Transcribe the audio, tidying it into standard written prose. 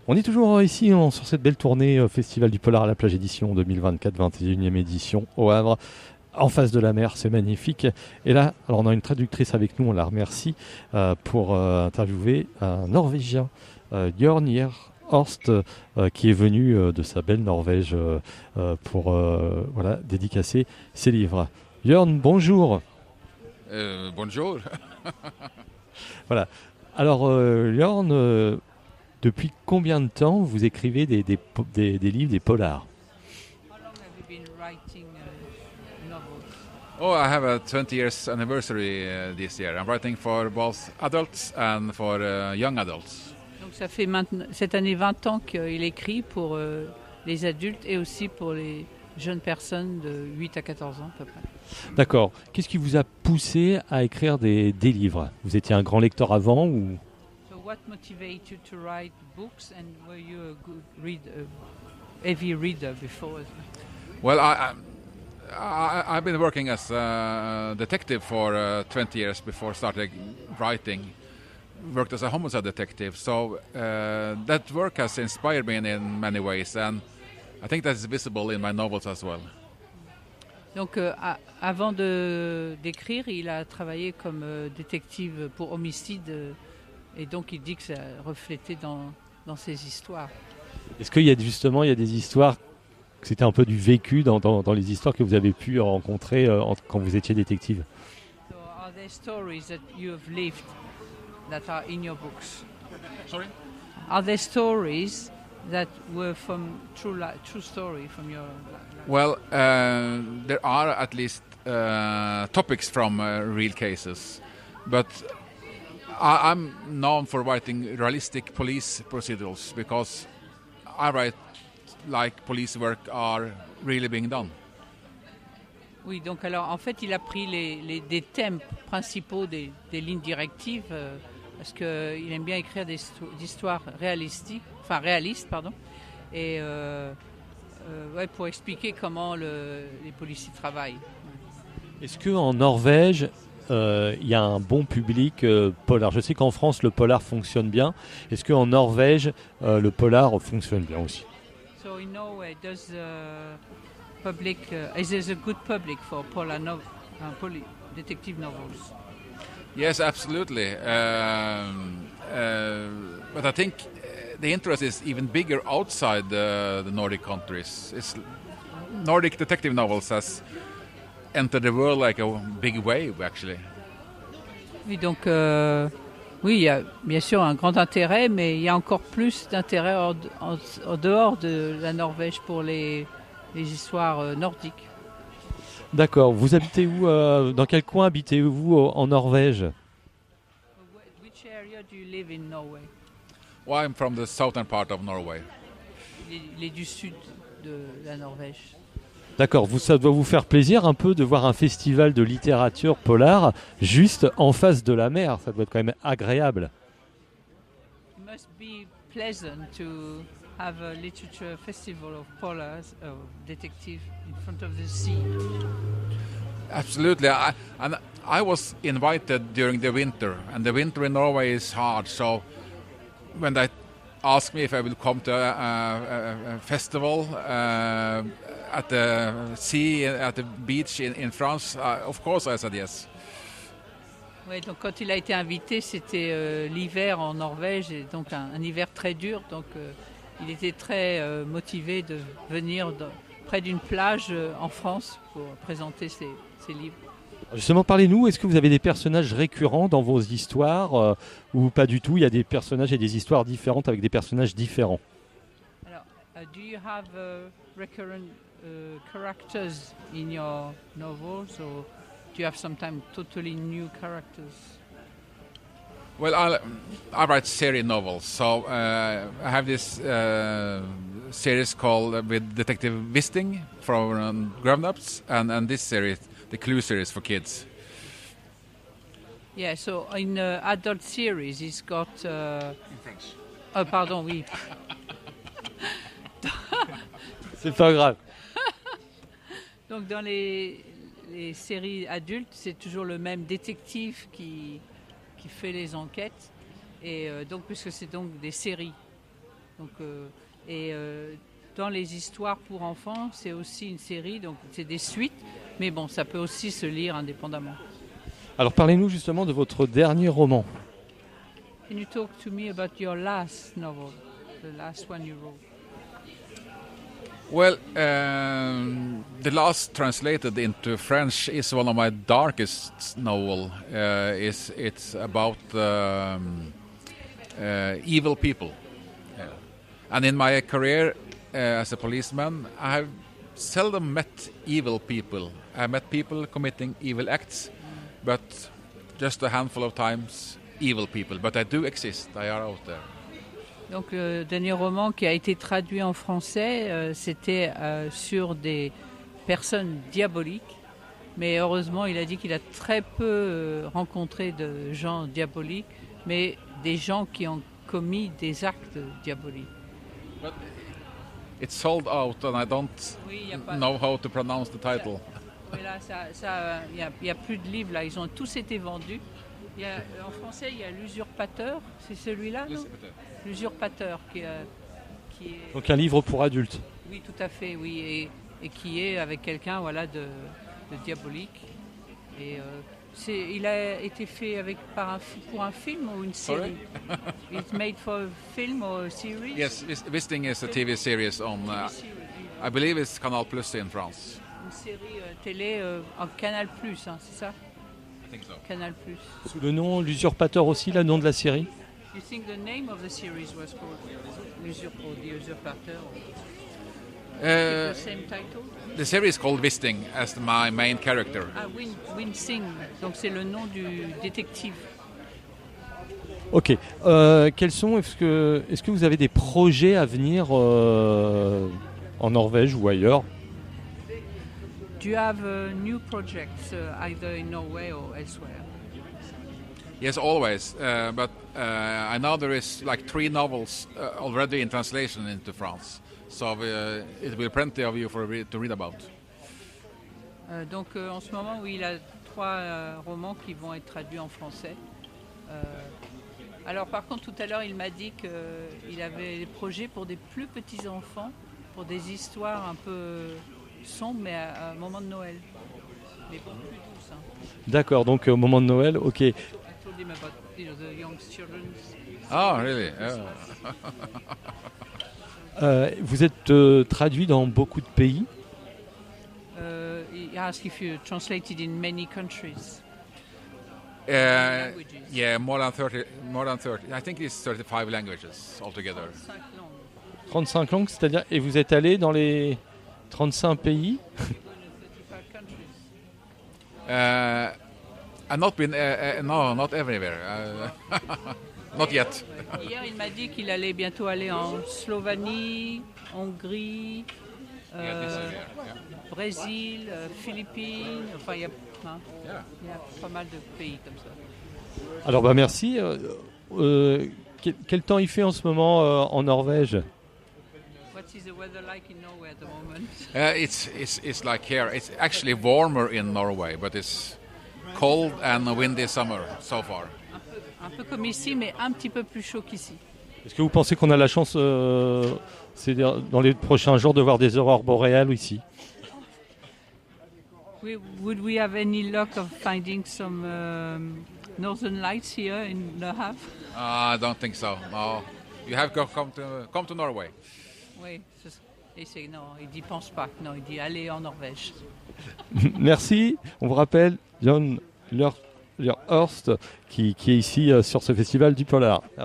On est toujours ici sur cette belle tournée Festival du Polar à la plage édition 2024, 21e édition au Havre, en face de la mer, c'est magnifique. Et là, alors on a une traductrice avec nous, on la remercie pour interviewer un Norvégien, Jørn Horst, qui est venu de sa belle Norvège pour voilà, dédicacer ses livres. Jørn, bonjour. Bonjour. Voilà. Alors, Jørn, depuis combien de temps vous écrivez des livres, des polars? How long have you been writing novels? Oh, I have a 20 years anniversary this year. I'm writing for both adults and for young adults. Donc ça fait maintenant, cette année 20 ans qu'il écrit pour les adultes et aussi pour les jeunes personnes de 8 à 14 ans à peu près. D'accord. Qu'est-ce qui vous a poussé à écrire des livres? Vous étiez un grand lecteur avant ou... So what motivated you to write books and were you a heavy reader before? Well, I've been working as a detective for 20 years before starting writing. Worked as a homicide detective, so that work has inspired me in many ways, and I think that's visible in my novels as well. Donc avant d'écrire, il a travaillé comme détective pour homicide et donc il dit que ça a reflété dans ses histoires. Est-ce qu'il y a justement des histoires, que c'était un peu du vécu dans les histoires que vous avez pu rencontrer quand vous étiez détective? So are there stories that you have lived that are in your books? Sorry? Are there stories that were from true story from your life? Well, there are at least topics from real cases, but I'm known for writing realistic police procedurals because I write like police work are really being done. Oui, donc alors en fait il a pris des thèmes principaux des lignes directives parce qu'il aime bien écrire des histoires réalistes, pardon, et ouais, pour expliquer comment les policiers travaillent. Est-ce qu'en Norvège, il y a un bon public polar? Je sais qu'en France, le polar fonctionne bien. Est-ce qu'en Norvège, le polar fonctionne bien aussi? So in Norway, does public is there a good public for polar detective novels? Yes, absolutely. But I think the interest is even bigger outside the Nordic countries. Nordic detective novels has entered the world like a big wave, actually. Oui, donc oui, il y a bien sûr un grand intérêt, mais il y a encore plus d'intérêt en dehors de la Norvège pour les histoires nordiques. D'accord. Vous habitez où? Dans quel coin habitez-vous en Norvège? Which area do you live in Norway? Well, I'm from the southern part of Norway. Il est du sud de la Norvège. D'accord. Ça doit vous faire plaisir un peu de voir un festival de littérature polar juste en face de la mer. Ça doit être quand même agréable. It must be pleasant to have a literature festival of polars, detective in front of the sea. Absolutely. I was invited during the winter, and the winter in Norway is hard. So when they asked me if I would come to a festival at the sea, at the beach in France, of course I said yes. Ouais, donc quand il a été invité, c'était l'hiver en Norvège, et donc un hiver très dur. Donc il était très motivé de venir près d'une plage en France pour présenter ses livres. Justement, parlez-nous, est-ce que vous avez des personnages récurrents dans vos histoires ou pas du tout? Il y a des personnages et des histoires différentes avec des personnages différents. Alors, do you have recurrent characters in your novels, or do you have sometimes totally new characters? Well, I write series novels, so I have this series called with Detective Wisting from grown-ups, and this series, the Clue series for kids. Yeah, so in adult series, he's got. In French. Oh, pardon, oui. C'est pas grave. Donc dans les séries adultes, c'est toujours le même détective qui fait les enquêtes. Et donc, puisque c'est donc des séries. Donc, dans les histoires pour enfants, c'est aussi une série, donc c'est des suites, mais bon, ça peut aussi se lire indépendamment. Alors parlez-nous justement de votre dernier roman. Can you talk to me about your last novel, the last one you wrote? Well, the last translated into French is one of my darkest novel. It's about evil people. And in my career as a policeman, I have seldom met evil people. I met people committing evil acts, but just a handful of times evil people. But they do exist, they are out there. Donc le dernier roman qui a été traduit en français, c'était sur des personnes diaboliques. Mais heureusement, il a dit qu'il a très peu rencontré de gens diaboliques, mais des gens qui ont commis des actes diaboliques. But it's sold out and I don't know how to pronounce the title. Oui, là, il y a plus de livres, là. Ils ont tous été vendus. En français, il y a L'Usurpateur. C'est celui-là, non? L'Usurpateur qui est... Donc un livre pour adultes. Oui, tout à fait, oui. Et qui est avec quelqu'un de diabolique. Et il a été fait pour un film ou une série? It's made for a film or a series? Yes, Wisting is a TV series on, I believe it's Canal Plus in France. Une série télé en Canal Plus, hein, c'est ça? I think so. Canal Plus. Sous le nom L'Usurpateur aussi, le nom de la série? You think the name of the series was called The Usurpateur? The same title? The series is called Wisting as my main character. Ah, Winsing, donc c'est le nom du détective. Ok. Est-ce que vous avez des projets à venir en Norvège ou ailleurs? Do you have new projects either in Norway or elsewhere? Yes, always. But I know there is like 3 novels already in translation into France. So it will be plenty of you to read about. Donc en ce moment, oui, il a 3 romans qui vont être traduits en français. Alors par contre, tout à l'heure, il m'a dit qu'il avait des projets pour des plus petits enfants, pour des histoires un peu sombres, mais à un moment de Noël. Mais bon, plus douces. Hein. D'accord, donc au moment de Noël, ok. I told him about the young children. Oh, really? Vous êtes traduit dans beaucoup de pays. He asked if you translated in many countries. Yeah, more than 30. I think it's 35 languages altogether. 35 langues, c'est-à-dire, et vous êtes allé dans les 35 pays? I've not been, no, not everywhere. Not yet. Hier, il m'a dit qu'il allait bientôt aller en Slovénie, Hongrie, Brésil, Philippines. Enfin, il y a pas mal de pays comme ça. Alors, merci. Quel temps il fait en ce moment en Norvège? What is the weather like in Norway at the moment? It's like here. It's actually warmer in Norway, but it's cold and a windy summer so far. Un peu comme ici, mais un petit peu plus chaud qu'ici. Est-ce que vous pensez qu'on a la chance, dans les prochains jours, de voir des aurores boréales ici? Would we have any luck of finding some northern lights here in Le Havre? I don't think so. No, you have to come to Norway. Oui, non, il dit pense pas. Non, il dit allez en Norvège. Merci. On vous rappelle Jon Lørhorst qui est ici sur ce festival du Polar.